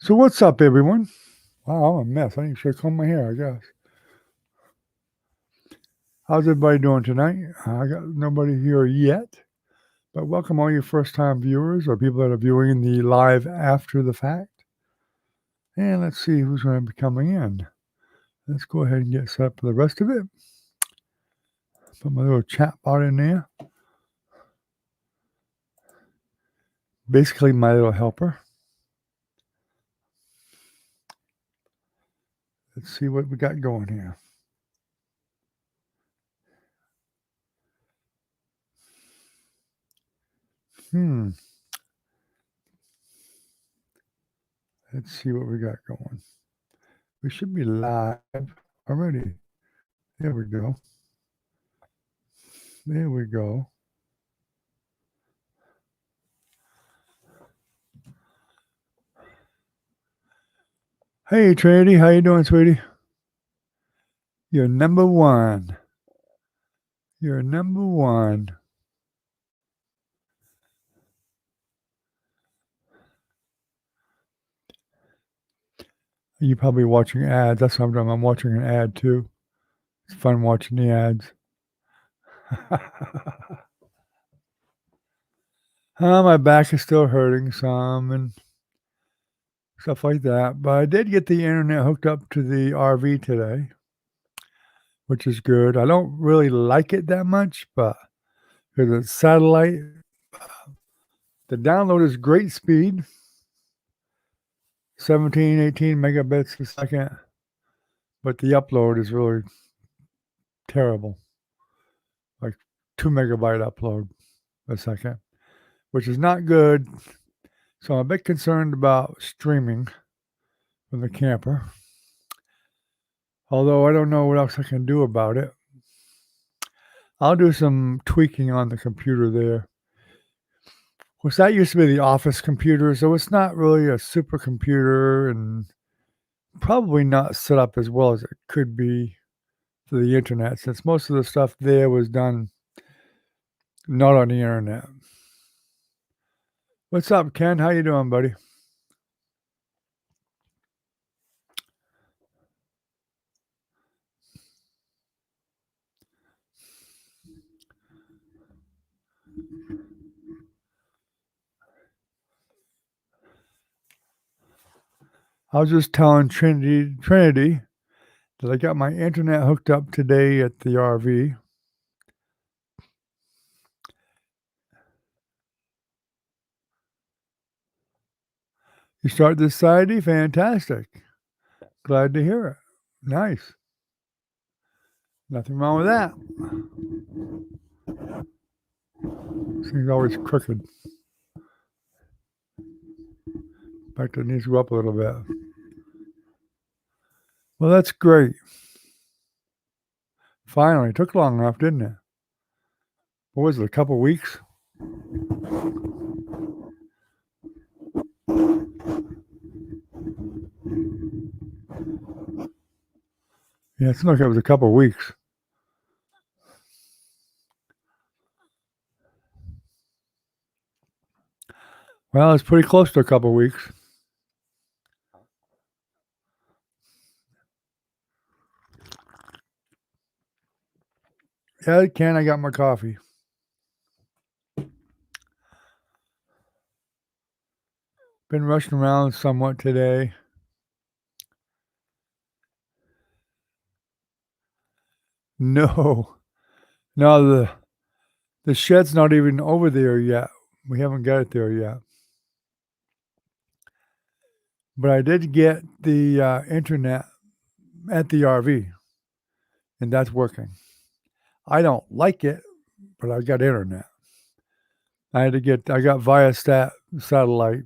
So what's up, everyone? Wow, I'm a mess. I should comb my hair, I guess. How's everybody doing tonight? I got nobody here yet, but welcome all you first-time viewers or people that are viewing the live after the fact. And let's see who's going to be coming in. Let's go ahead and get set up for the rest of it. Put my little chat bot in there. Basically, my little helper. Let's see what we got going here. Let's see what we got going. We should be live already. There we go. There we go. Hey, Trinity, how you doing, sweetie? You're number one. You're number one. You're probably watching ads. That's what I'm doing. I'm watching an ad too. It's fun watching the ads. My back is still hurting some and stuff like that. But I did get the internet hooked up to the RV today, which is good. I don't really like it that much, but because it's satellite, the download is great speed, 17, 18 megabits a second, but the upload is really terrible, like 2 megabyte upload a second, which is not good. So I'm a bit concerned about streaming from the camper, although I don't know what else I can do about it. I'll do some tweaking on the computer there. Of course, that used to be the office computer, so it's not really a supercomputer and probably not set up as well as it could be for the internet, since most of the stuff there was done not on the internet. What's up, Ken? How you doing, buddy? I was just telling Trinity that I got my internet hooked up today at the RV. You start this Saturday? Fantastic. Glad to hear it. Nice. Nothing wrong with that. This thing's always crooked. In fact, it needs to go up a little bit. Well, that's great. Finally, it took long enough, didn't it? What was it, a couple weeks? Yeah, it seemed like it was a couple weeks. Well, it's pretty close to a couple weeks. Yeah, I can. I got my coffee. Been rushing around somewhat today. No, the shed's not even over there yet. We haven't got it there yet. But I did get the internet at the RV, and that's working. I don't like it, but I got internet. I got Viasat satellite.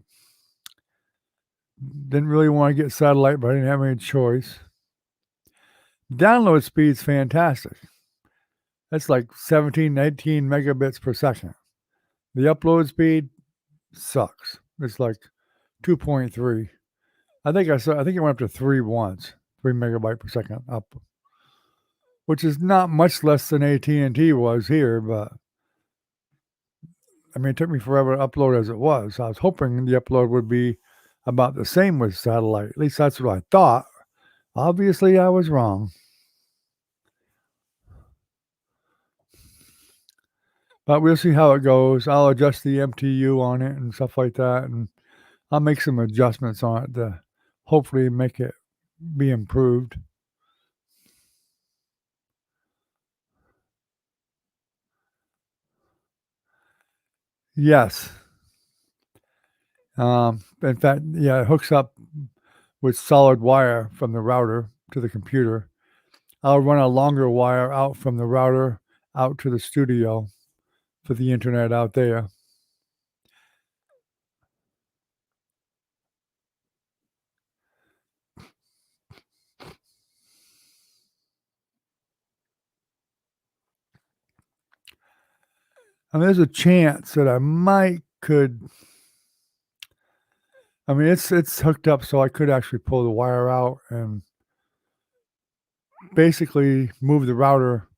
Didn't really want to get satellite, but I didn't have any choice. Download speed's fantastic. That's like 17, 18 megabits per second. The upload speed sucks. It's like 2.3. I think it went up to 3 once, 3 megabyte per second up, which is not much less than AT&T was here, but I mean, it took me forever to upload as it was. I was hoping the upload would be about the same with satellite. At least that's what I thought. Obviously, I was wrong. But we'll see how it goes. I'll adjust the MTU on it and stuff like that, and I'll make some adjustments on it to hopefully make it be improved. Yes. In fact, yeah, it hooks up with solid wire from the router to the computer. I'll run a longer wire out from the router out to the studio for the internet out there. I mean, there's a chance that I might could. I mean, it's hooked up, so I could actually pull the wire out and basically move the router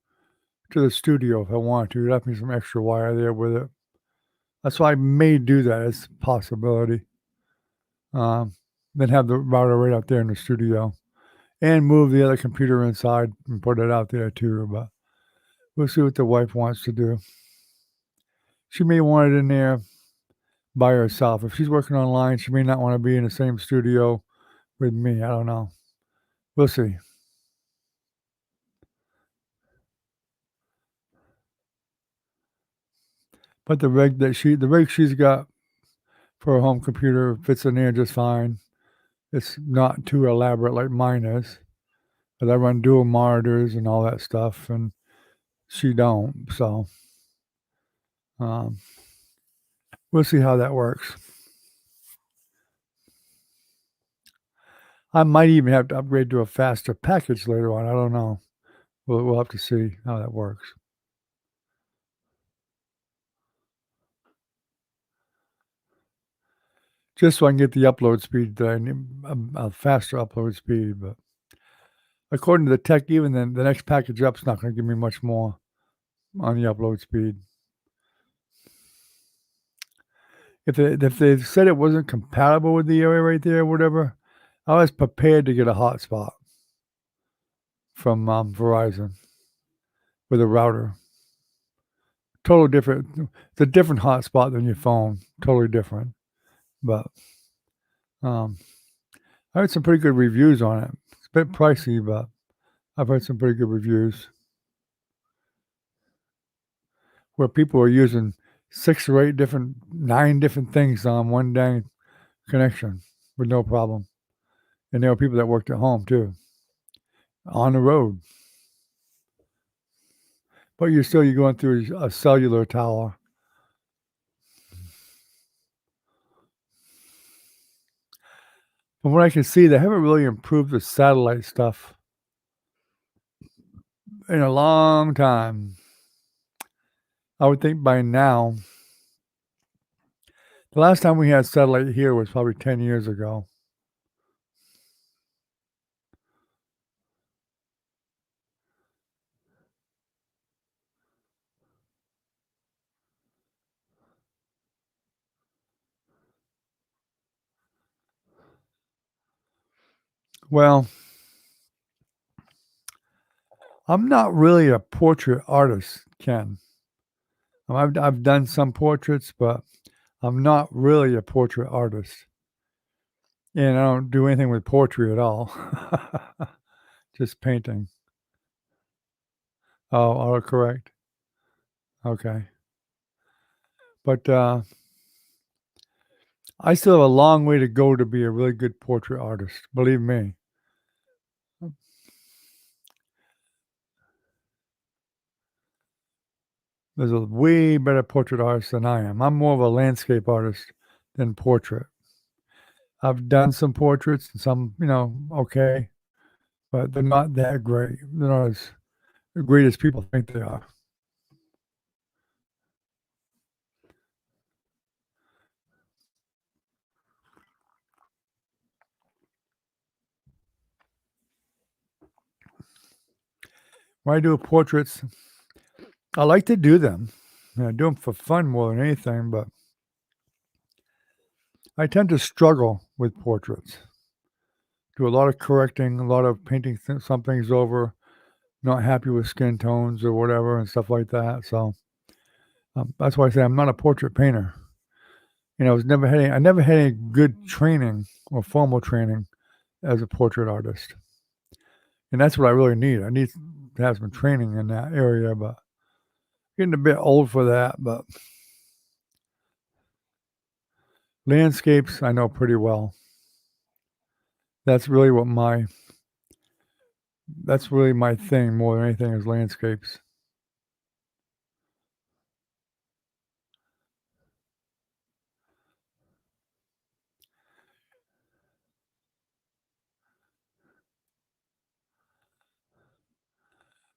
to the studio if I want to. Left me some extra wire there with it. That's why I may do that as a possibility. Then have the router right out there in the studio and move the other computer inside and put it out there too. But we'll see what the wife wants to do. She may want it in there by herself. If she's working online, she may not want to be in the same studio with me. I don't know. We'll see. But the rig she's got for a home computer fits in there just fine. It's not too elaborate like mine is. But I run dual monitors and all that stuff, and she don't. So we'll see how that works. I might even have to upgrade to a faster package later on. I don't know. We'll have to see how that works. Just so I can get the upload speed that I need, a faster upload speed. But according to the tech, even then, the next package up is not going to give me much more on the upload speed. If they said it wasn't compatible with the area right there or whatever, I was prepared to get a hotspot from Verizon with a router. Totally different. It's a different hotspot than your phone. Totally different. But I heard some pretty good reviews on it. It's a bit pricey, but I've heard some pretty good reviews where people are using 6 or 8 different, 9 different things on one dang connection with no problem. And there were people that worked at home too, on the road. But you're going through a cellular tower. From what I can see, they haven't really improved the satellite stuff in a long time. I would think by now, the last time we had satellite here was probably 10 years ago. Well, I'm not really a portrait artist, Ken. I've done some portraits, but I'm not really a portrait artist. And I don't do anything with poetry at all. Just painting. Oh, autocorrect. Okay. But I still have a long way to go to be a really good portrait artist, believe me. There's a way better portrait artist than I am. I'm more of a landscape artist than portrait. I've done some portraits and some, okay, but they're not that great. They're not as great as people think they are. When I do portraits, I like to do them. I do them for fun more than anything, but I tend to struggle with portraits. Do a lot of correcting, a lot of painting some things over, not happy with skin tones or whatever and stuff like that. So that's why I say I'm not a portrait painter. I never had any good training or formal training as a portrait artist, and that's what I really need. I need to have some training in that area, but getting a bit old for that. But landscapes, I know pretty well. That's really my thing more than anything is landscapes.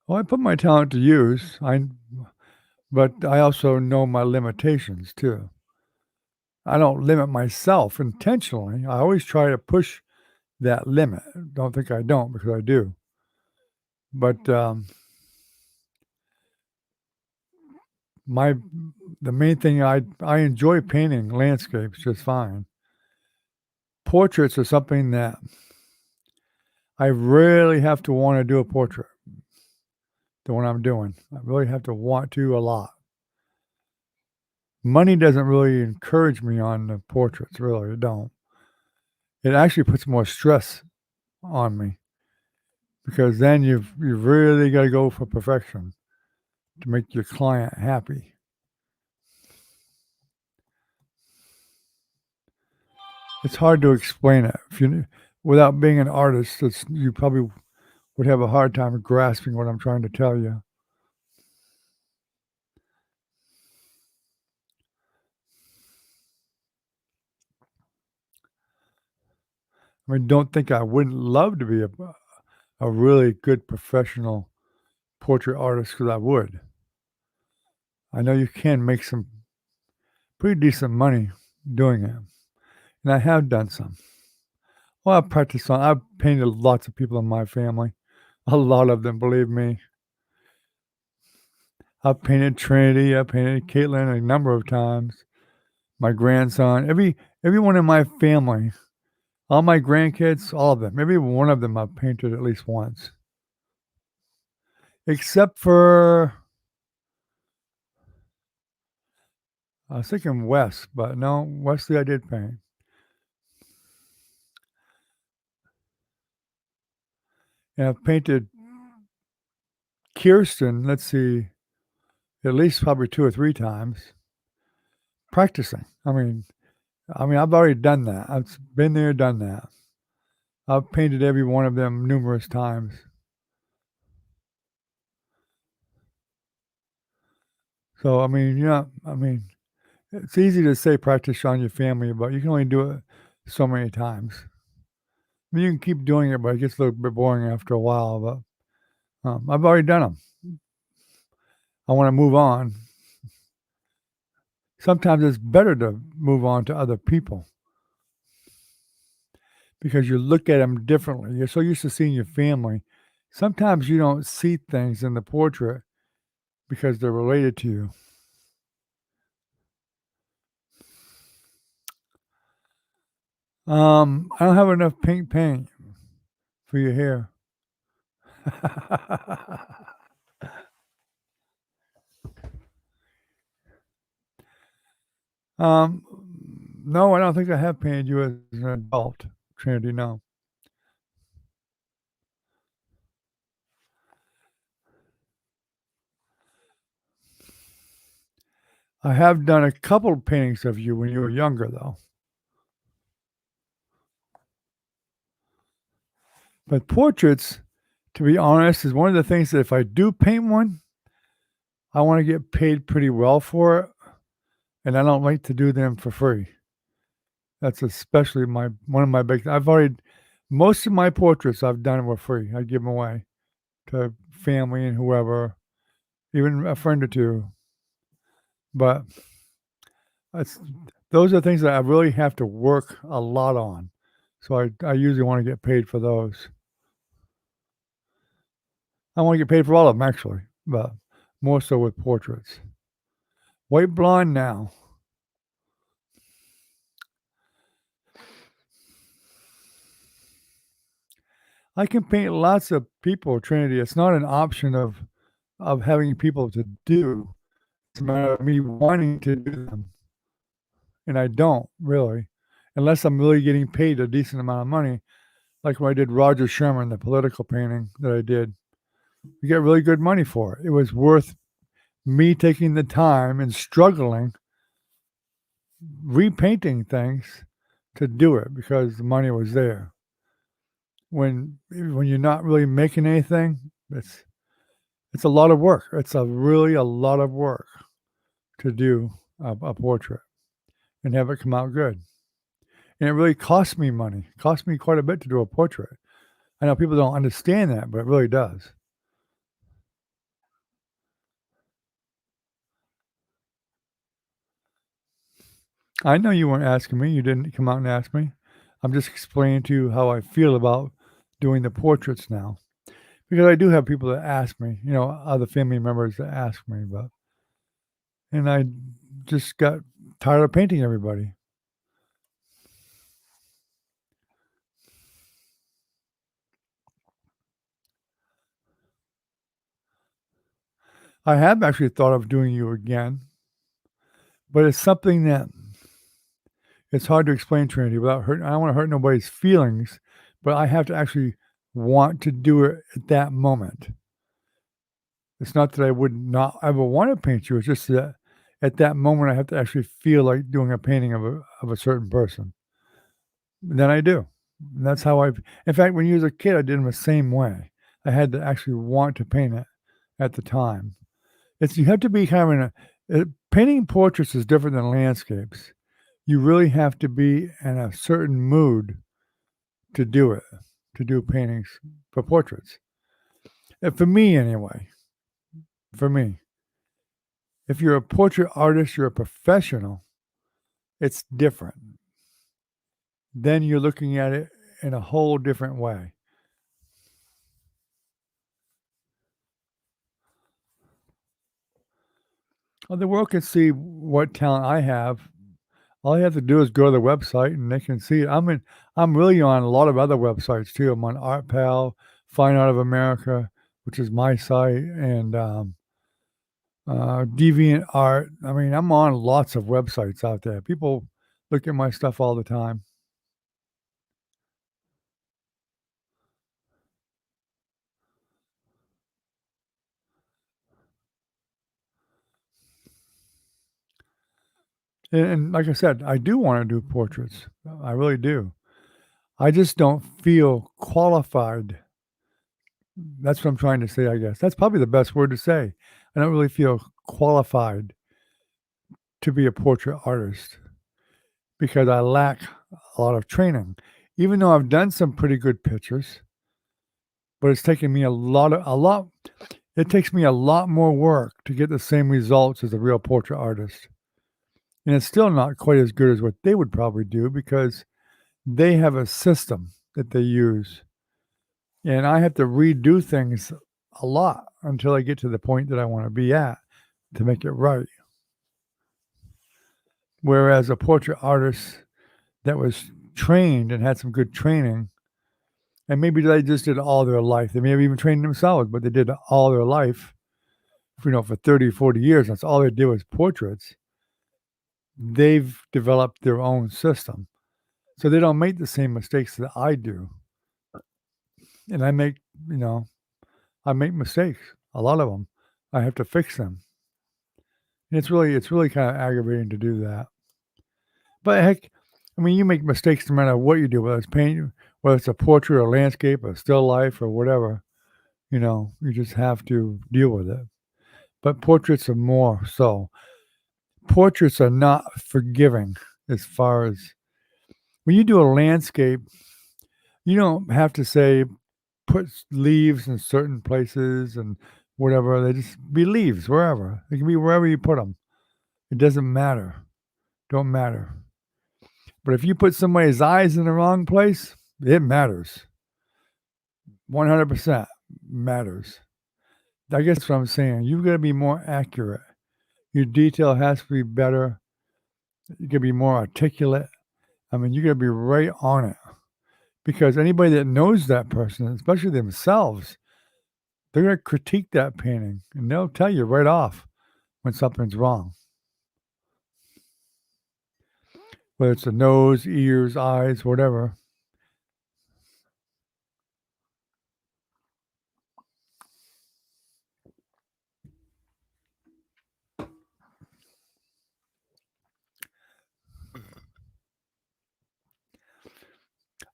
Well, I put my talent to use. But I also know my limitations too. I don't limit myself intentionally. I always try to push that limit. Don't think I don't because I do. But my the main thing I enjoy painting landscapes just fine. Portraits are something that I really have to want to do a portrait. The one I'm doing, I really have to want to a lot. Money doesn't really encourage me on the portraits, really. It don't. It actually puts more stress on me because then you've really got to go for perfection to make your client happy. It's hard to explain it. Without being an artist, you probably would have a hard time grasping what I'm trying to tell you. I mean, don't think I wouldn't love to be a really good professional portrait artist because I would. I know you can make some pretty decent money doing it, and I have done some. Well, I've painted lots of people in my family. A lot of them, believe me. I've painted Trinity, I've painted Caitlin a number of times. My grandson, everyone in my family, all my grandkids, all of them, every one of them I've painted at least once. Except for I was thinking Wes, but no, Wesley I did paint. And I've painted Kirsten, let's see, at least probably 2 or 3 times, practicing. I've already done that. I've been there, done that. I've painted every one of them numerous times. So, it's easy to say practice on your family, but you can only do it so many times. I mean, you can keep doing it, but it gets a little bit boring after a while, but, I've already done them. I wanna move on. Sometimes it's better to move on to other people because you look at them differently. You're so used to seeing your family. Sometimes you don't see things in the portrait because they're related to you. I don't have enough pink paint for your hair. Um, no, I don't think I have painted you as an adult, Trinity, no. I have done a couple of paintings of you when you were younger, though. But portraits, to be honest, is one of the things that if I do paint one, I wanna get paid pretty well for it, and I don't like to do them for free. That's especially my one of my big I've already most of my portraits I've done were free. I give them away to family and whoever, even a friend or 2. But that's those are things that I really have to work a lot on. So I usually wanna get paid for those. I wanna get paid for all of them actually, but more so with portraits. White blonde now. I can paint lots of people, Trinity. It's not an option of having people to do. It's a matter of me wanting to do them, and I don't really, unless I'm really getting paid a decent amount of money, like when I did Roger Sherman, the political painting that I did. You get really good money for it. It was worth me taking the time and struggling, repainting things to do it because the money was there. When you're not really making anything, it's a lot of work. It's really a lot of work to do a portrait and have it come out good. And it really costs me money. It costs me quite a bit to do a portrait. I know people don't understand that, but it really does. I know you weren't asking me. You didn't come out and ask me. I'm just explaining to you how I feel about doing the portraits now. Because I do have people that ask me, other family members that ask me, and I just got tired of painting everybody. I have actually thought of doing you again, but it's something that it's hard to explain, Trinity, without hurting. I don't want to hurt nobody's feelings, but I have to actually want to do it at that moment. It's not that I would not ever want to paint you. It's just that at that moment I have to actually feel like doing a painting of a certain person. And then I do. And that's how in fact, when you was a kid, I did them the same way. I had to actually want to paint it at the time. You have to be kind of painting portraits is different than landscapes. You really have to be in a certain mood to do it, to do paintings for portraits. For me, anyway, for me, if you're a portrait artist, you're a professional, it's different. Then you're looking at it in a whole different way. Well, the world can see what talent I have. All you have to do is go to the website and they can see it. I'm really on a lot of other websites too. I'm on ArtPal, Fine Art of America, which is my site, and Deviant Art. I mean, I'm on lots of websites out there. People look at my stuff all the time. And like I said, I do want to do portraits. I really do. I just don't feel qualified. That's what I'm trying to say, I guess. That's probably the best word to say. I don't really feel qualified to be a portrait artist because I lack a lot of training. Even though I've done some pretty good pictures, but it's taken me it takes me a lot more work to get the same results as a real portrait artist. And it's still not quite as good as what they would probably do because they have a system that they use. And I have to redo things a lot until I get to the point that I want to be at to make it right. Whereas a portrait artist that was trained and had some good training, and maybe they just did it all their life. They may have even trained themselves, but they did it all their life, for 30, 40 years. That's all they did was portraits. They've developed their own system. So they don't make the same mistakes that I do. And I make mistakes, a lot of them. I have to fix them. And it's really kind of aggravating to do that. But heck, I mean, you make mistakes no matter what you do, whether it's paint, whether it's a portrait or landscape or still life or whatever. You just have to deal with it. But portraits are more so. Portraits are not forgiving as far as when you do a landscape, you don't have to say put leaves in certain places and whatever. They just be leaves wherever. They can be wherever you put them. It doesn't matter. Don't matter. But if you put somebody's eyes in the wrong place, it matters. 100% matters. I guess that's what I'm saying. You've got to be more accurate. Your detail has to be better. You got to be more articulate. I mean, you got to be right on it because anybody that knows that person, especially themselves, they're going to critique that painting and they'll tell you right off when something's wrong. Whether it's the nose, ears, eyes, whatever.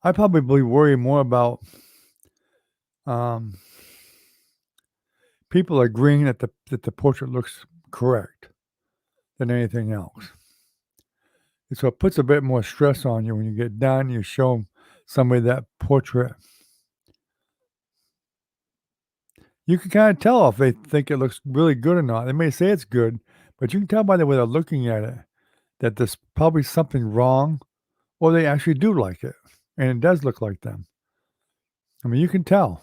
I probably worry more about people agreeing that the portrait looks correct than anything else. And so it puts a bit more stress on you when you get done. You show somebody that portrait. You can kind of tell if they think it looks really good or not. They may say it's good, but you can tell by the way they're looking at it that there's probably something wrong, or they actually do like it, and it does look like them. I mean, you can tell.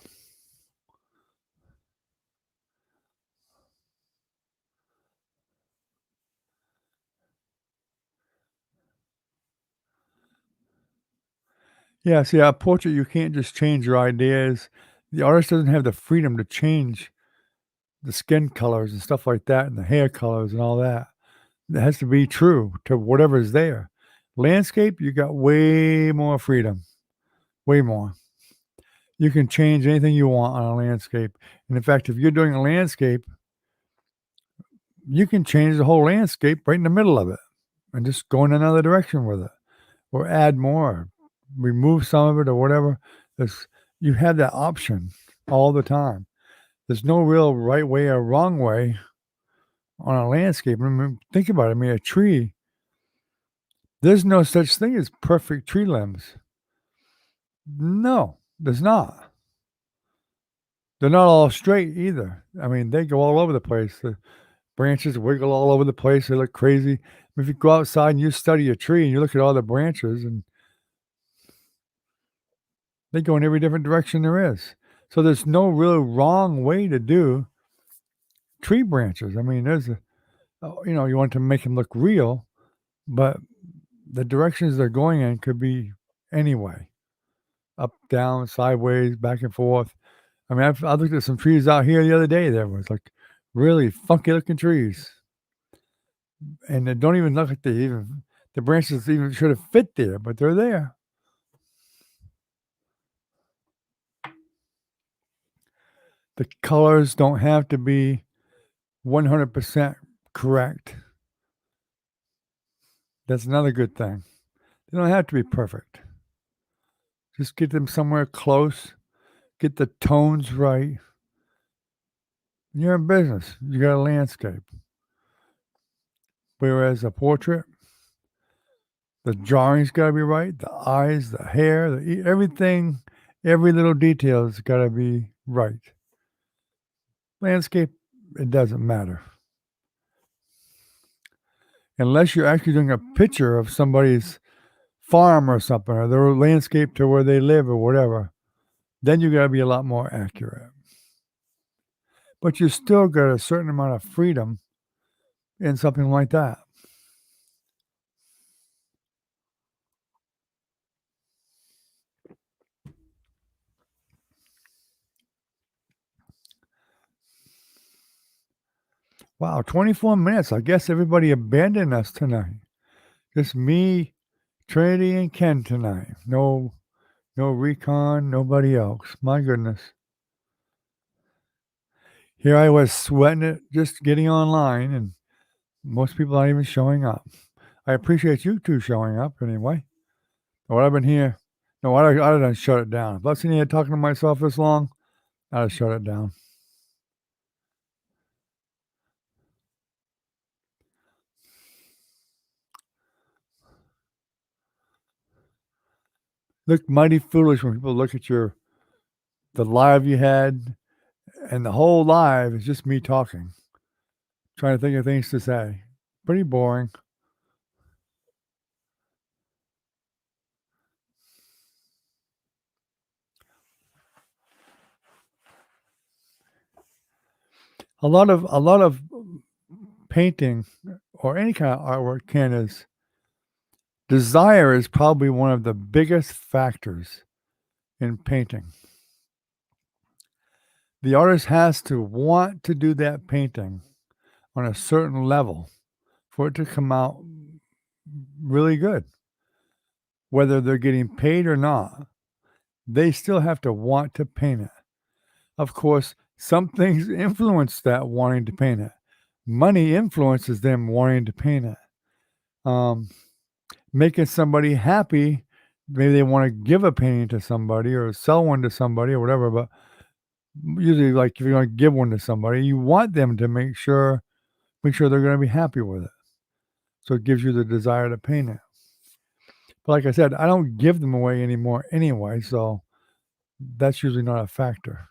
Yeah, see, a portrait, you can't just change your ideas. The artist doesn't have the freedom to change the skin colors and stuff like that, and the hair colors and all that. It has to be true to whatever's there. Landscape, you got way more freedom, way more. You can change anything you want on a landscape. And in fact, if you're doing a landscape, you can change the whole landscape right in the middle of it and just go in another direction with it or add more, remove some of it or whatever. You have that option all the time. There's no real right way or wrong way on a landscape. I mean, think about it. I mean, a tree, there's no such thing as perfect tree limbs. No, there's not. They're not all straight either. I mean, they go all over the place. The branches wiggle all over the place. They look crazy. If you go outside and you study a tree and you look at all the branches and they go in every different direction there is. So there's no real wrong way to do tree branches. I mean, you want to make them look real, but the directions they're going in could be anyway, up, down, sideways, back and forth. I mean, I looked at some trees out here the other day that was like really funky looking trees, and they don't even look like the branches even should have fit there, but they're there. The colors don't have to be 100% correct. That's another good thing. They don't have to be perfect. Just get them somewhere close, get the tones right. You're in business. You got a landscape. Whereas a portrait, the drawing's got to be right, the eyes, the hair, everything, every little detail's got to be right. Landscape, it doesn't matter. Unless you're actually doing a picture of somebody's farm or something, or their landscape to where they live or whatever, then you got to be a lot more accurate. But you still got a certain amount of freedom in something like that. Wow, 24 minutes. I guess everybody abandoned us tonight. Just me, Trinity, and Ken tonight. No recon, nobody else. My goodness. Here I was sweating it, just getting online, and most people aren't even showing up. I appreciate you two showing up anyway. What I've been here. No, I'd have shut it down. If I've seen you talking to myself this long, I'd have shut it down. Look mighty foolish when people look at the live you had, and the whole live is just me talking, trying to think of things to say. Pretty boring. A lot of painting or any kind of artwork is desire is probably one of the biggest factors in painting. The artist has to want to do that painting on a certain level for it to come out really good. Whether they're getting paid or not, they still have to want to paint it. Of course, some things influence that wanting to paint it. Money influences them wanting to paint it. Um, Making somebody happy, maybe they want to give a painting to somebody or sell one to somebody or whatever, but usually, like, if you're going to give one to somebody, you want them to make sure they're going to be happy with it. So it gives you the desire to paint it. But like I said, I don't give them away anymore anyway, so that's usually not a factor.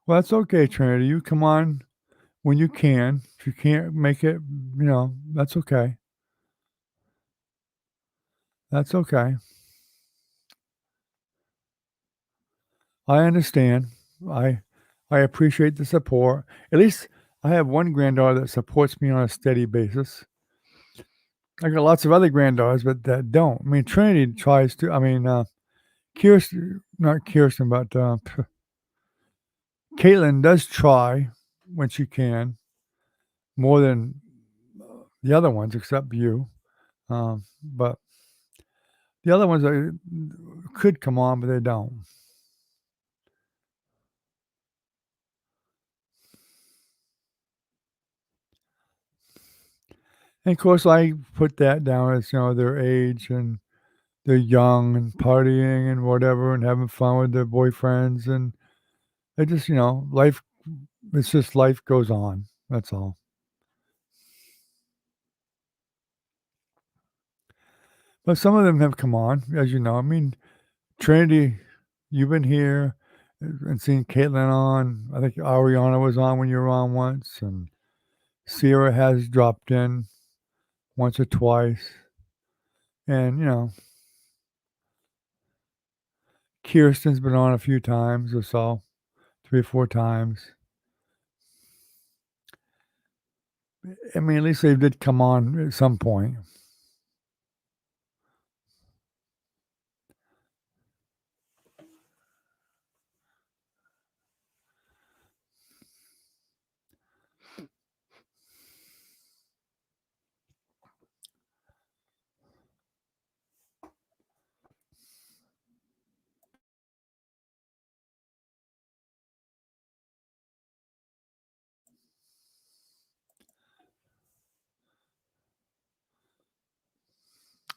Well, that's okay, Trinity. You come on when you can. If you can't make it, that's okay. That's okay. I understand. I I appreciate the support. At least I have one granddaughter that supports me on a steady basis. I got lots of other granddaughters, but that don't. I mean, Trinity tries to. I mean, Kirsten, not Kirsten, but Caitlin does try when she can more than the other ones, except you. But the other ones could come on, but they don't. And of course, I put that down as their age and they're young and partying and whatever and having fun with their boyfriends and they just life. It's just life goes on. That's all. But some of them have come on, as you know. I mean, Trinity, you've been here and seen Caitlin on. I think Ariana was on when you were on once, and Sierra has dropped in once or twice. And, Kirsten's been on a few times or so, 3 or 4 times. I mean, at least they did come on at some point.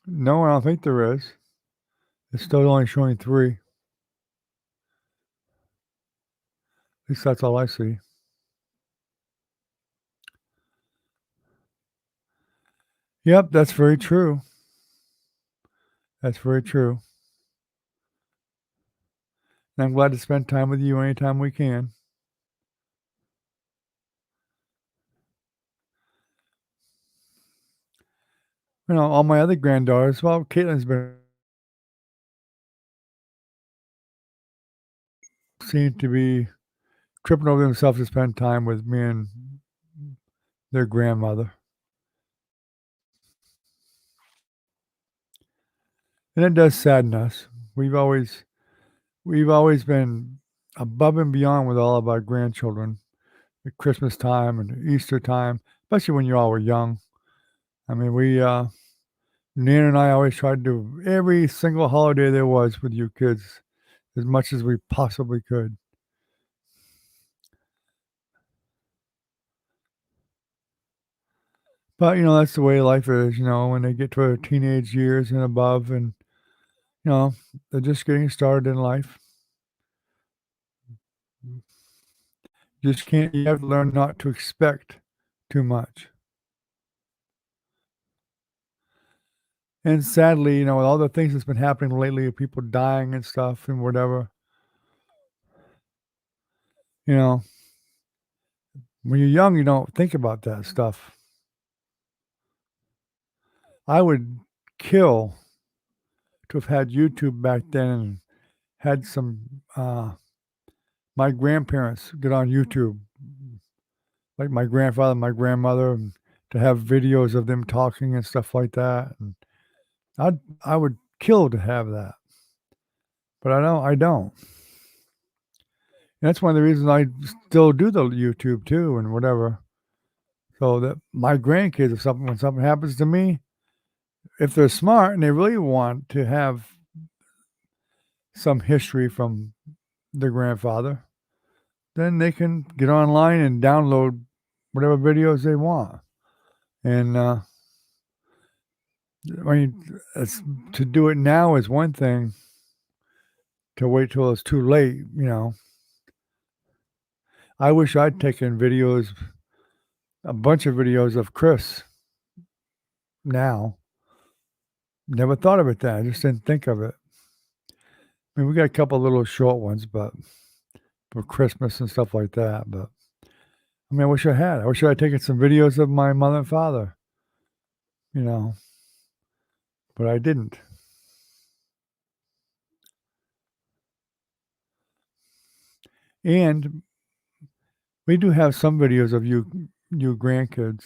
No, I don't think there is. It's still only showing 3. At least that's all I see. Yep, that's very true. That's very true. And I'm glad to spend time with you anytime we can. All my other granddaughters, well, Caitlin's been seem to be tripping over themselves to spend time with me and their grandmother. And it does sadden us. We've always we've always been above and beyond with all of our grandchildren at Christmas time and Easter time, especially when you all were young. I mean, Nana and I always tried to do every single holiday there was with you kids as much as we possibly could. But, that's the way life is, when they get to their teenage years and above and, you know, they're just getting started in life. You have to learn not to expect too much. And sadly, with all the things that's been happening lately, people dying and stuff and whatever, you know, when you're young, you don't think about that stuff. I would kill to have had YouTube back then and had some my grandparents get on YouTube, like my grandfather, my grandmother, and to have videos of them talking and stuff like that. And I would kill to have that, but I don't. And that's one of the reasons I still do the YouTube too and whatever. So that my grandkids, if something when something happens to me, if they're smart and they really want to have some history from their grandfather, then they can get online and download whatever videos they want. And I mean, to do it now is one thing. To wait till it's too late, I wish I'd taken videos, a bunch of videos of Chris now. Never thought of it then. I just didn't think of it. I mean, we got a couple little short ones, but for Christmas and stuff like that. But I mean, I wish I had. I wish I had taken some videos of my mother and father, you know, but I didn't. And we do have some videos of you grandkids.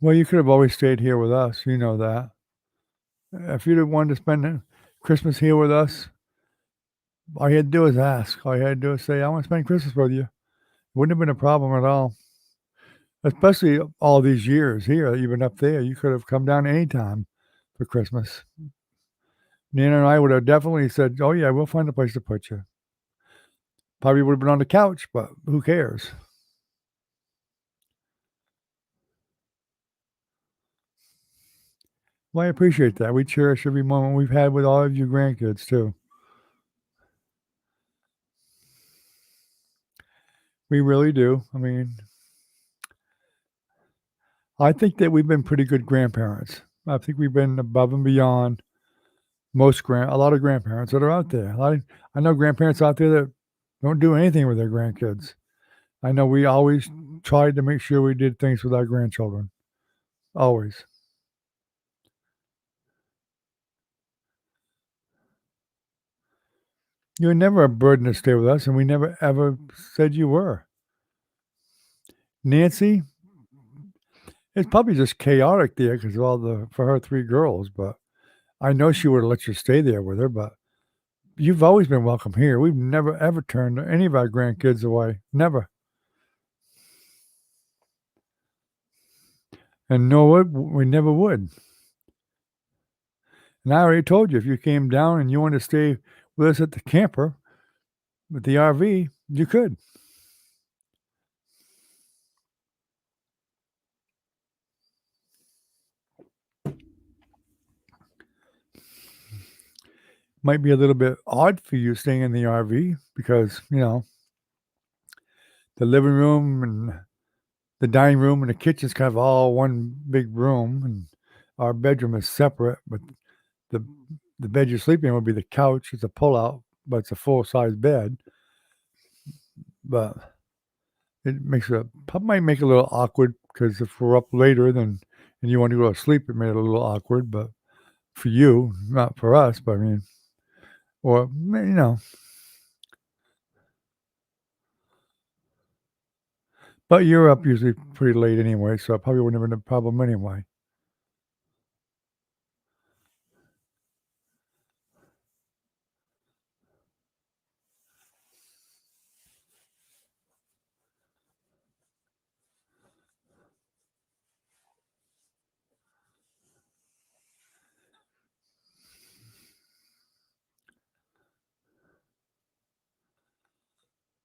Well, you could have always stayed here with us. You know that. If you'd have wanted to spend Christmas here with us, all you had to do is ask. All you had to do is say, "I want to spend Christmas with you." Wouldn't have been a problem at all. Especially all these years here, even up there, you could have come down anytime for Christmas. Nana and I would have definitely said, "Oh yeah, we'll find a place to put you." Probably would have been on the couch, but who cares? Well, I appreciate that. We cherish every moment we've had with all of you grandkids too. We really do. I mean, I think that we've been pretty good grandparents. I think we've been above and beyond a lot of grandparents that are out there. I know grandparents out there that don't do anything with their grandkids. I know we always tried to make sure we did things with our grandchildren. Always. You were never a burden to stay with us, and we never ever said you were. Nancy, it's probably just chaotic there because of for her 3 girls, but I know she would have let you stay there with her, but you've always been welcome here. We've never ever turned any of our grandkids away. Never. And no, we never would. And I already told you, if you came down and you wanted to stay with us at the camper with the RV, you could. Might be a little bit odd for you staying in the RV because, the living room and the dining room and the kitchen's kind of all one big room, and our bedroom is separate, but the the bed you sleep in would be the couch. It's a pull-out, but it's a full-size bed. But it might make it a little awkward because if we're up later then and you want to go to sleep, it made it a little awkward, but for you, not for us, but I mean, or, but you're up usually pretty late anyway, so it probably wouldn't have been a problem anyway.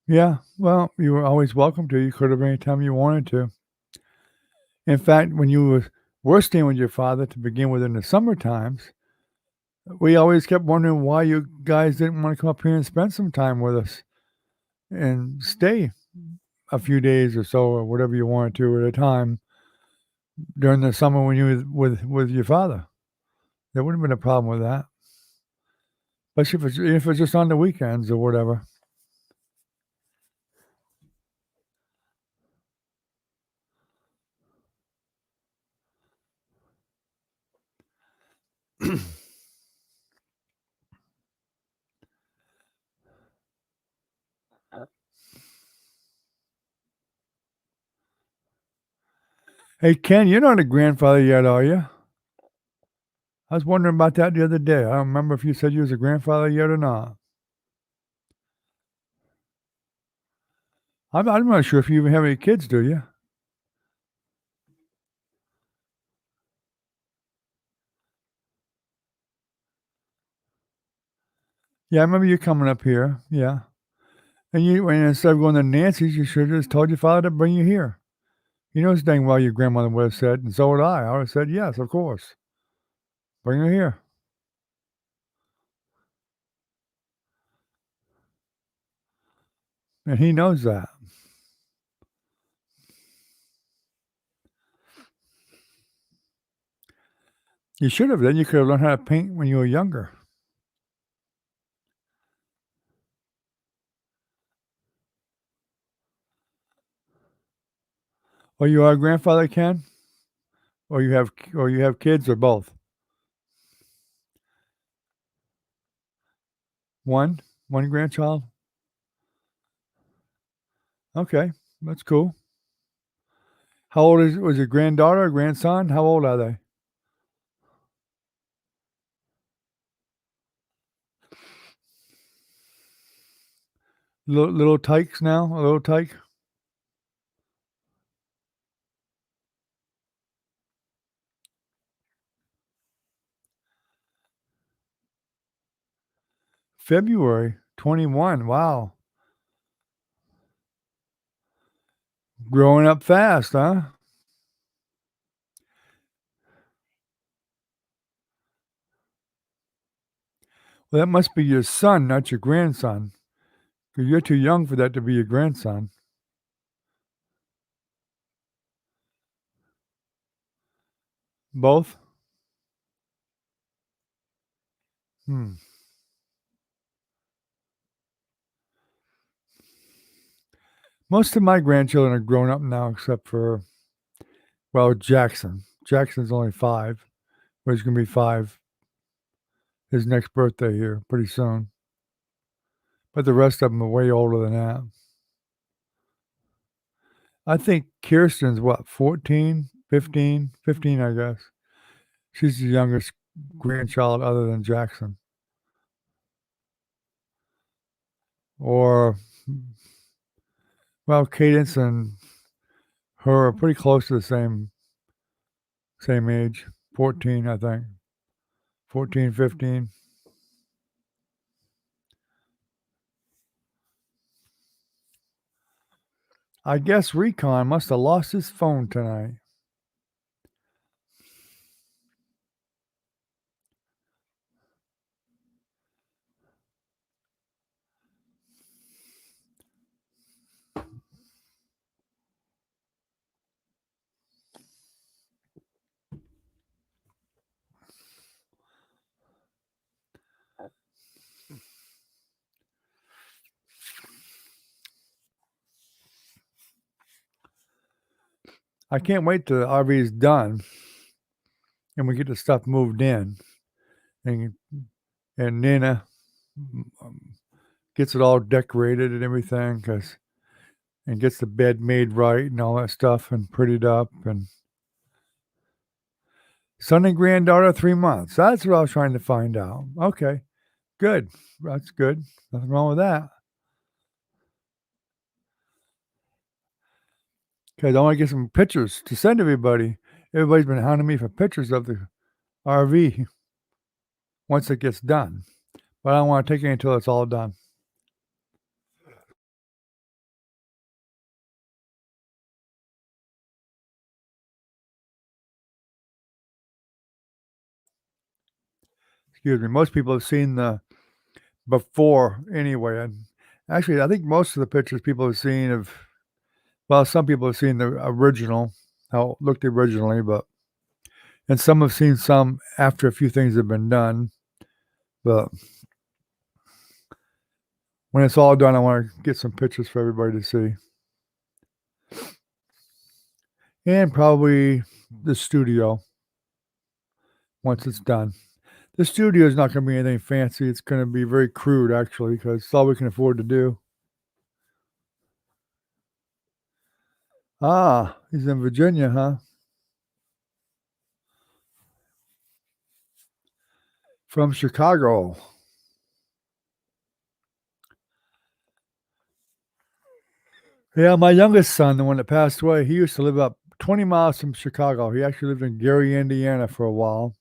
Yeah, well, you were always welcome to. You could have anytime you wanted to. In fact, when you were staying with your father to begin with in the summer times, we always kept wondering why you guys didn't want to come up here and spend some time with us and stay a few days or so or whatever you wanted to at a time during the summer when you were with your father. There wouldn't have been a problem with that, especially if it's just on the weekends or whatever. Hey, Ken, you're not a grandfather yet, are you? I was wondering about that the other day. I don't remember if you said you was a grandfather yet or not. I'm not sure if you even have any kids, do you? Yeah, I remember you coming up here. Yeah. And instead of going to Nancy's, you should have just told your father to bring you here. You know, it's dang well your grandmother would have said, and so would I. I would have said, yes, of course. Bring her here. And he knows that. You should have. Then you could have learned how to paint when you were younger. Or you are a grandfather, Ken? Or you have kids or both? One? One grandchild? Okay. That's cool. How old was your granddaughter or grandson? How old are they? Little tykes now? A little tyke? February 21. Wow. Growing up fast, huh? Well, that must be your son, not your grandson. Because you're too young for that to be your grandson. Both? Hmm. Most of my grandchildren are grown up now, except for, well, Jackson. Jackson's only 5. But he's going to be 5 his next birthday here pretty soon. But the rest of them are way older than that. I think Kirsten's what, 14, 15? 15, I guess. She's the youngest grandchild other than Jackson. Or, well, Cadence and her are pretty close to the same age. 14, I think. 14, 15. I guess Recon must have lost his phone tonight. I can't wait till the RV's done and we get the stuff moved in. And, and Nina gets it all decorated and everything and gets the bed made right and all that stuff and prettied up. And son and granddaughter, 3 months. That's what I was trying to find out. Okay, good. That's good. Nothing wrong with that. Because I want to get some pictures to send everybody. Everybody's been hounding me for pictures of the RV once it gets done. But I don't want to take it until it's all done. Excuse me. Most people have seen the before anyway. And actually, I think most of the pictures people have seen have, well, some people have seen the original, how it looked originally, and some have seen some after a few things have been done. But when it's all done, I want to get some pictures for everybody to see. And probably the studio once it's done. The studio is not going to be anything fancy. It's going to be very crude, actually, because it's all we can afford to do. Ah, he's in Virginia, huh? From Chicago. Yeah, my youngest son, the one that passed away, he used to live up 20 miles from Chicago. He actually lived in Gary, Indiana for a while.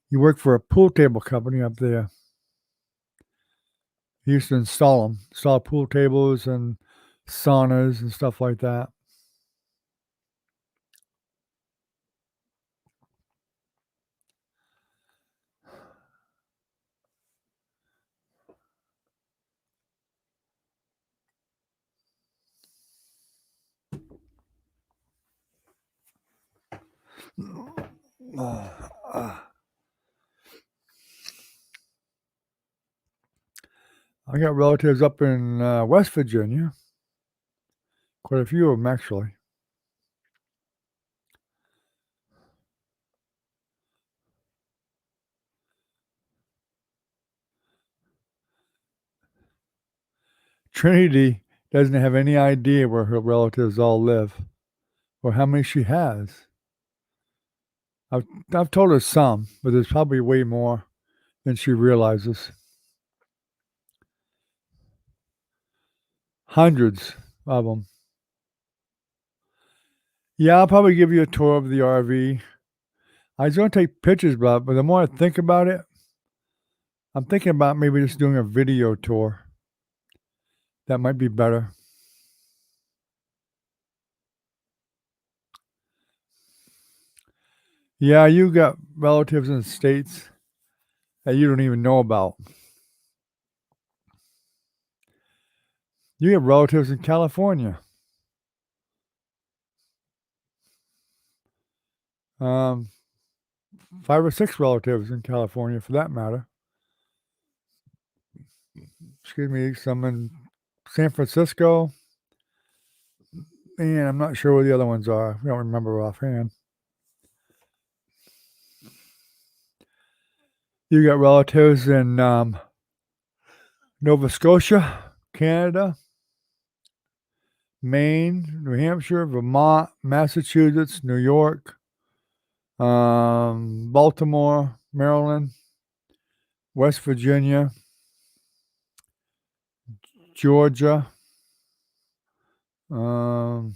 He worked for a pool table company up there. He used to install pool tables and saunas and stuff like that. I got relatives up in West Virginia, quite a few of them actually. Trinity doesn't have any idea where her relatives all live or how many she has. I've told her some, but there's probably way more than she realizes. Hundreds of them. Yeah, I'll probably give you a tour of the RV. I was going to take pictures, but the more I think about it, I'm thinking about maybe just doing a video tour. That might be better. Yeah, you got relatives in the States that you don't even know about. You have relatives in California. Um, 5 or 6 relatives in California, for that matter. Excuse me, some in San Francisco. And I'm not sure where the other ones are. I don't remember offhand. You got relatives in Nova Scotia, Canada, Maine, New Hampshire, Vermont, Massachusetts, New York, Baltimore, Maryland, West Virginia, Georgia, um,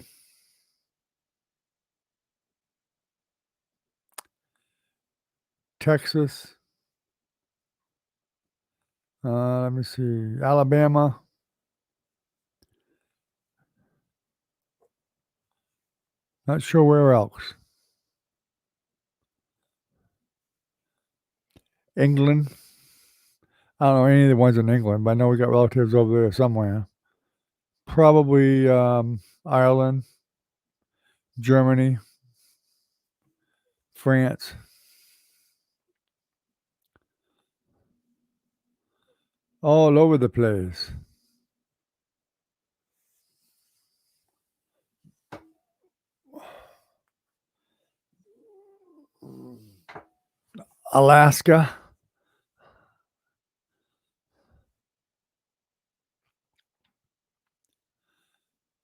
Texas. Let me see, Alabama. Not sure where else. England. I don't know any of the ones in England, but I know we got relatives over there somewhere. Probably Ireland, Germany, France. All over the place. Alaska.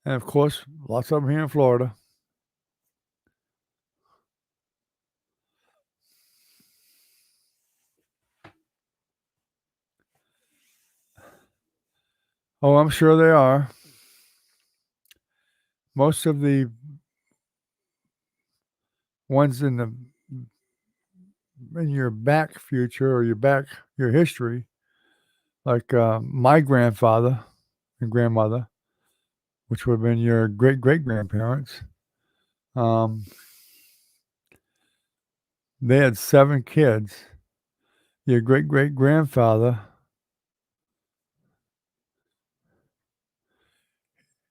And of course, lots of them here in Florida. Oh, I'm sure they are. Most of the ones in your back future or your history, like my grandfather and grandmother, which would have been your great great grandparents. Um, they had 7 kids. Your great great grandfather,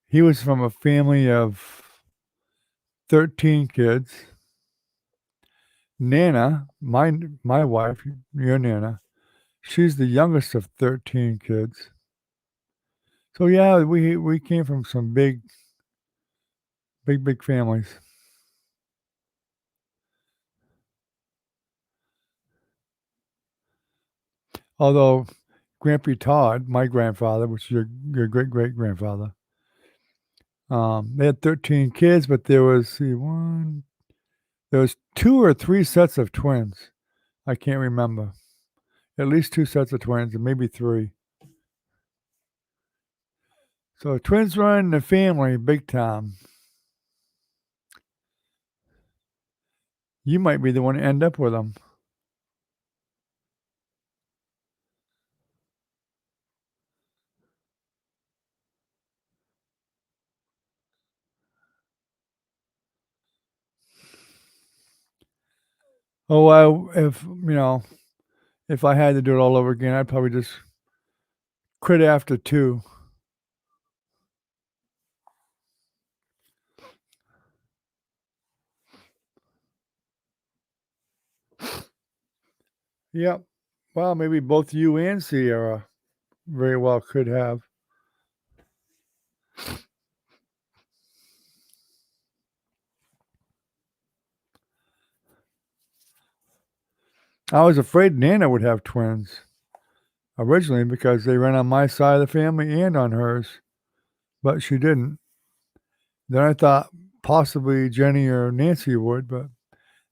he was from a family of 13 kids. Nana, my wife, your Nana, she's the youngest of 13 kids. So yeah, we came from some big families. Although Grampy Todd, my grandfather, which is your great-great-grandfather, they had 13 kids, but there was, there was 2 or 3 sets of twins. I can't remember. At least 2 sets of twins and maybe 3. So twins run in the family big time. You might be the one to end up with them. Oh, if I had to do it all over again, I'd probably just quit after 2. Yep. Well, maybe both you and Sierra very well could have. I was afraid Nana would have twins originally because they ran on my side of the family and on hers, but she didn't. Then I thought possibly Jenny or Nancy would, but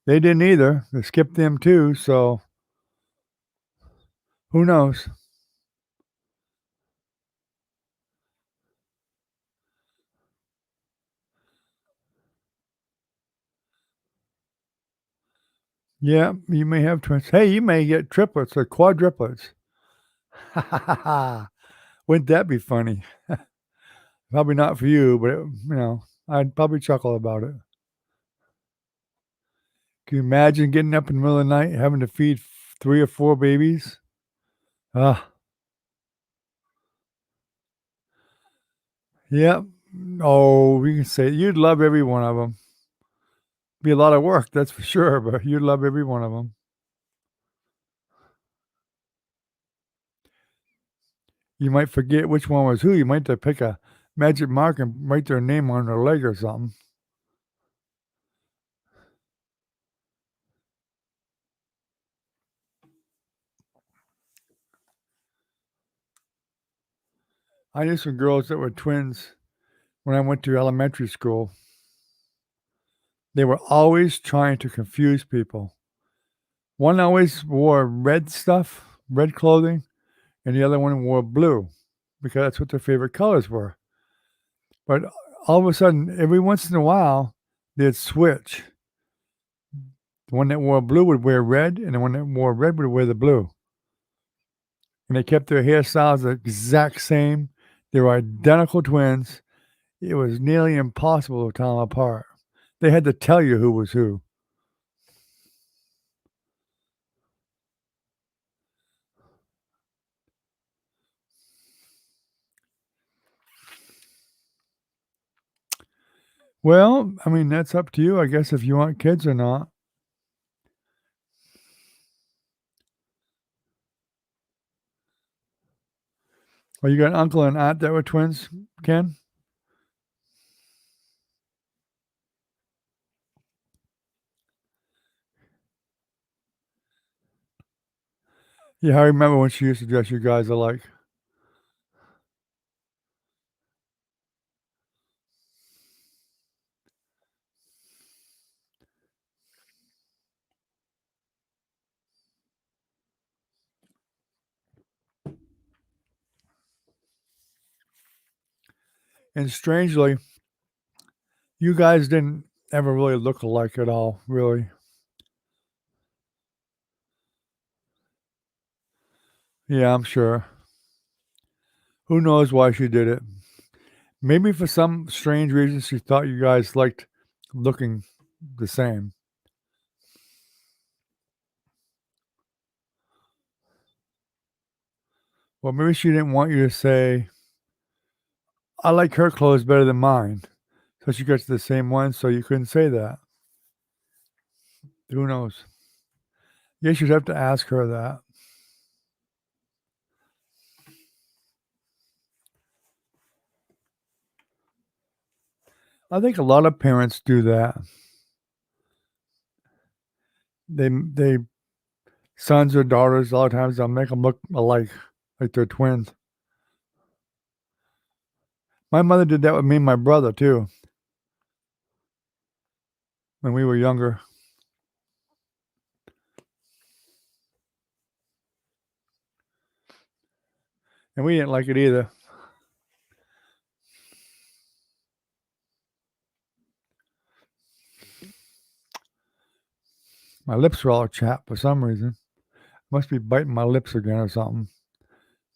they didn't either. They skipped them too, so who knows? Yeah, you may have twins. Hey, you may get triplets or quadruplets. Ha ha ha ha. Wouldn't that be funny? Probably not for you, but I'd probably chuckle about it. Can you imagine getting up in the middle of the night having to feed 3 or 4 babies? Ah, yep. Oh, we can say you'd love every one of them. Be a lot of work, that's for sure, but you'd love every one of them. You might forget which one was who. You might have to pick a magic mark and write their name on their leg or something. I knew some girls that were twins when I went to elementary school. They were always trying to confuse people. One always wore red stuff, red clothing, and the other one wore blue because that's what their favorite colors were. But all of a sudden, every once in a while, they'd switch. The one that wore blue would wear red, and the one that wore red would wear the blue. And they kept their hairstyles the exact same. They were identical twins. It was nearly impossible to tell them apart. They had to tell you who was who. Well, I mean, that's up to you, I guess, if you want kids or not. Well, you got an uncle and aunt that were twins, Ken? Yeah, I remember when she used to dress you guys alike. And strangely, you guys didn't ever really look alike at all, really. Yeah, I'm sure. Who knows why she did it? Maybe for some strange reason she thought you guys liked looking the same. Well, maybe she didn't want you to say, I like her clothes better than mine. So she gets the same one, so you couldn't say that. Who knows? Guess you'd have to ask her that. I think a lot of parents do that. They sons or daughters, a lot of times they'll make them look alike, like they're twins. My mother did that with me and my brother too when we were younger. And we didn't like it either. My lips are all chapped for some reason. Must be biting my lips again or something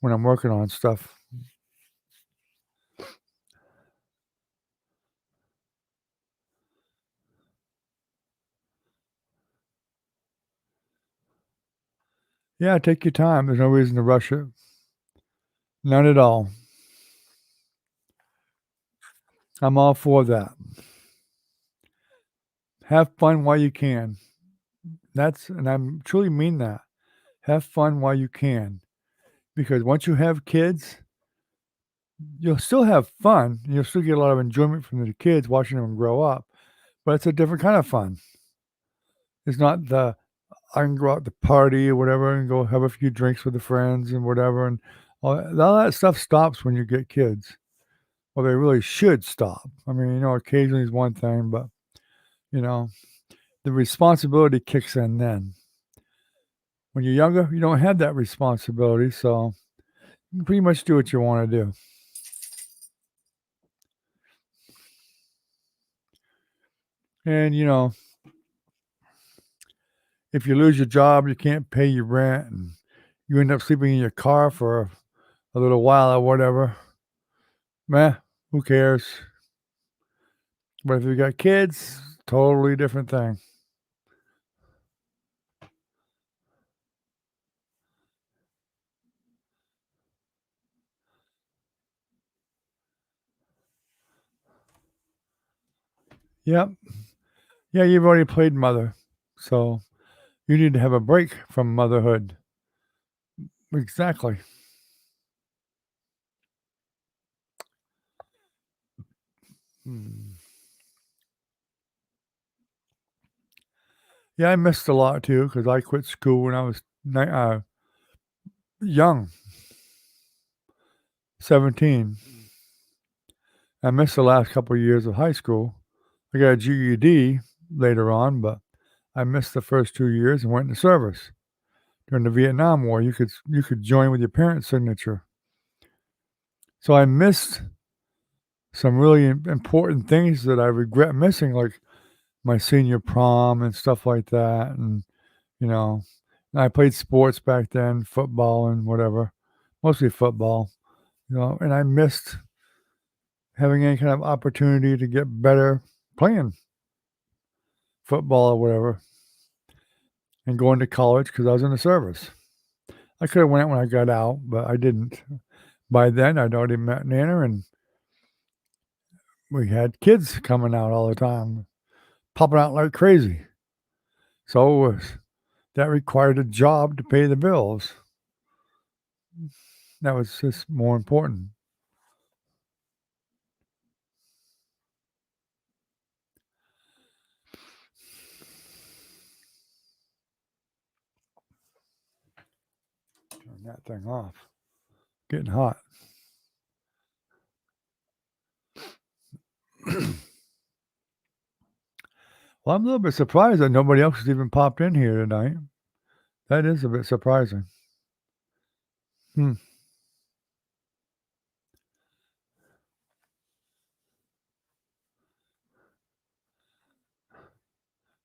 when I'm working on stuff. Yeah, take your time. There's no reason to rush it. None at all. I'm all for that. Have fun while you can. And I truly mean that. Have fun while you can. Because once you have kids, you'll still have fun. You'll still get a lot of enjoyment from the kids watching them grow up. But it's a different kind of fun. It's not the I can go out to party or whatever and go have a few drinks with the friends and whatever. And all that stuff stops when you get kids. Well, they really should stop. I mean, occasionally is one thing, but, you know, the responsibility kicks in then. When you're younger, you don't have that responsibility, so you can pretty much do what you want to do. And, if you lose your job, you can't pay your rent, and you end up sleeping in your car for a little while or whatever, meh, who cares? But if you got kids, totally different thing. Yep. Yeah, you've already played mother, so you need to have a break from motherhood. Exactly. Hmm. Yeah, I missed a lot too because I quit school when I was young, 17. I missed the last couple of years of high school. I got a GED later on, but I missed the first 2 years and went into service. During the Vietnam War, you could join with your parents' signature. So I missed some really important things that I regret missing, like my senior prom and stuff like that. And, you know, I played sports back then, football and whatever, mostly football, and I missed having any kind of opportunity to get better playing football or whatever and going to college because I was in the service. I could have went when I got out, but I didn't. By then, I'd already met Nana, and we had kids coming out all the time, popping out like crazy. So that required a job to pay the bills. That was just more important. Turn that thing off. Getting hot. Well, I'm a little bit surprised that nobody else has even popped in here tonight. That is a bit surprising. Hmm.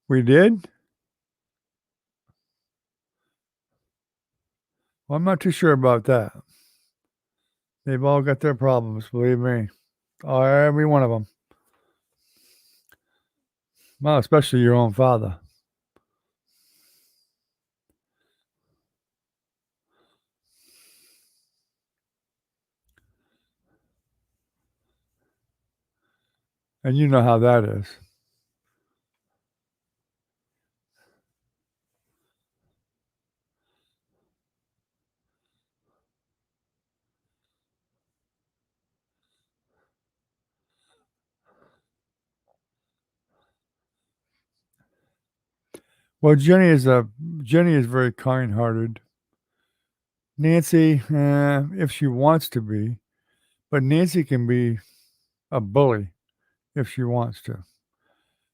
We did? Well, I'm not too sure about that. They've all got their problems, believe me. Every one of them. Well, especially your own father. And you know how that is. Well, Jenny is very kind-hearted. Nancy, if she wants to be, but Nancy can be a bully if she wants to.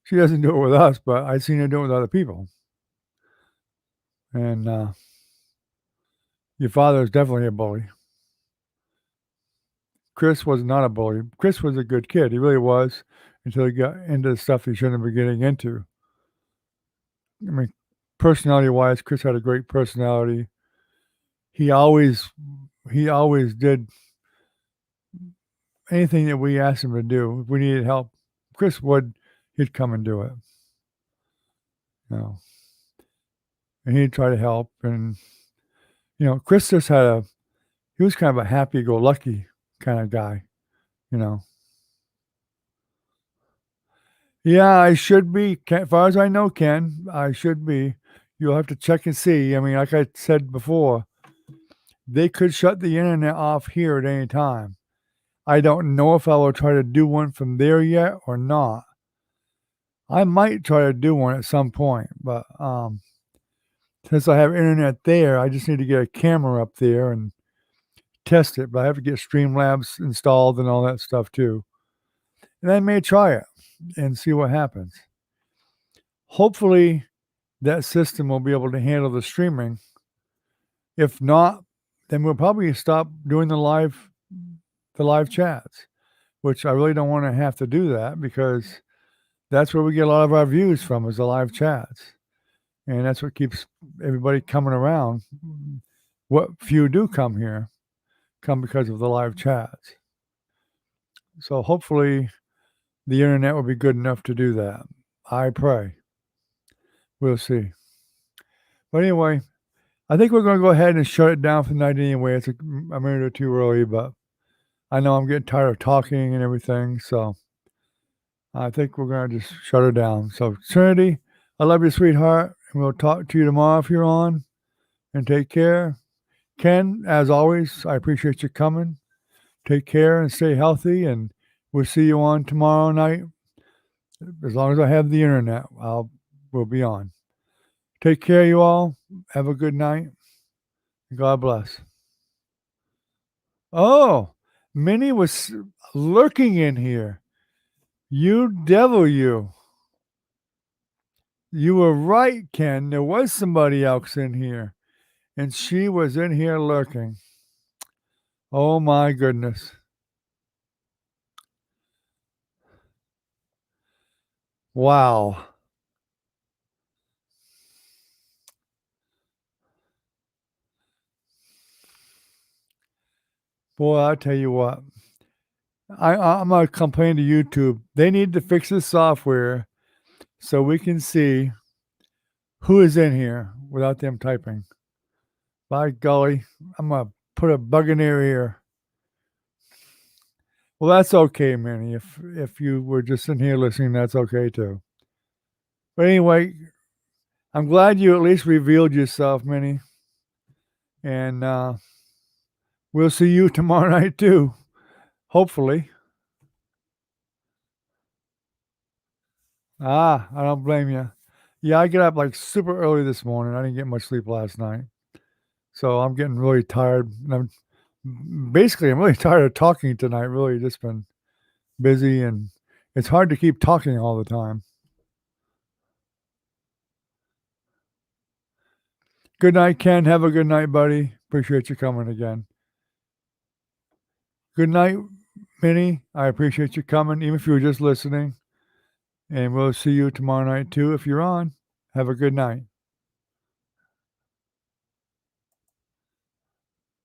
She doesn't do it with us, but I've seen her do it with other people. And your father is definitely a bully. Chris was not a bully. Chris was a good kid. He really was, until he got into the stuff he shouldn't have been getting into. I mean, personality-wise, Chris had a great personality. He always did anything that we asked him to do. If we needed help, he'd come and do it. You know, and he'd try to help. And Chris just he was kind of a happy-go-lucky kind of guy. Yeah, I should be. As far as I know, Ken, I should be. You'll have to check and see. I mean, like I said before, they could shut the internet off here at any time. I don't know if I will try to do one from there yet or not. I might try to do one at some point, but since I have internet there, I just need to get a camera up there and test it. But I have to get Streamlabs installed and all that stuff too. And I may try it and see what happens. Hopefully, that system will be able to handle the streaming. If not, then we'll probably stop doing the live chats, which I really don't want to have to do that, because that's where we get a lot of our views from, is the live chats. And that's what keeps everybody coming around. What few do come here come because of the live chats. So hopefully the internet will be good enough to do that. I pray. We'll see. But anyway, I think we're going to go ahead and shut it down for the night anyway. It's a minute or two early, but I know I'm getting tired of talking and everything, so I think we're going to just shut her down. So, Trinity, I love you, sweetheart, and we'll talk to you tomorrow if you're on, and take care. Ken, as always, I appreciate you coming. Take care and stay healthy, and we'll see you on tomorrow night. As long as I have the internet, we'll be on. Take care, you all. Have a good night. God bless. Oh, Minnie was lurking in here. You devil, you. You were right, Ken. There was somebody else in here, and she was in here lurking. Oh, my goodness. Wow. Boy, I'll tell you what. I'm going to complain to YouTube. They need to fix this software so we can see who is in here without them typing. By golly, I'm going to put a bug in their ear. Well, that's okay, Minnie. If you were just in here listening, that's okay too. But anyway, I'm glad you at least revealed yourself, Minnie. And we'll see you tomorrow night too, hopefully. I don't blame you. Yeah, I get up like super early this morning. I didn't get much sleep last night. So I'm getting really tired. And I'm really tired of talking tonight. Really just been busy, and it's hard to keep talking all the time. Good night, Ken. Have a good night, buddy. Appreciate you coming again. Good night, Minnie. I appreciate you coming, even if you were just listening. And we'll see you tomorrow night too if you're on. Have a good night.